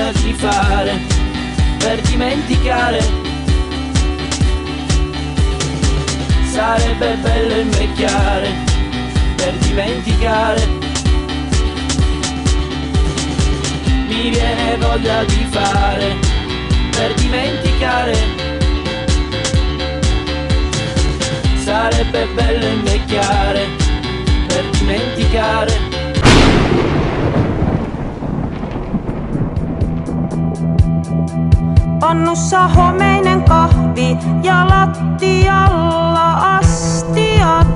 voglia di fare per dimenticare. Sarebbe bello invecchiare per dimenticare. Mi viene voglia di fare per dimenticare. Sarebbe bello invecchiare per dimenticare. Pannussa homeinen kahvi ja lattialla astiat.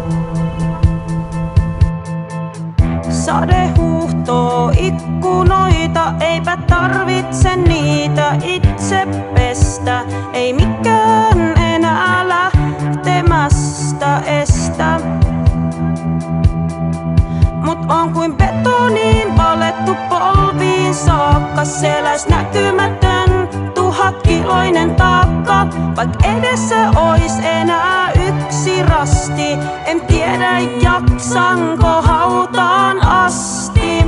Sade huuhtoo ikkunoita, eipä tarvitse niitä itse pestä. Ei mikään enää lähtemästä estä. Mut on kuin betoniin valettu polviin saakka, seläs näkymätön 1000-kiloinen taakka. Vaik edessä ois enää yksi rasti, en tiedä jaksanko hautaan asti.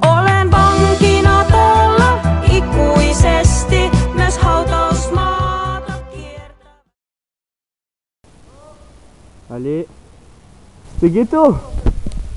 Olen vankina täällä ikuisesti, myös hautausmaata kiertää. Allez, c'est ghetto.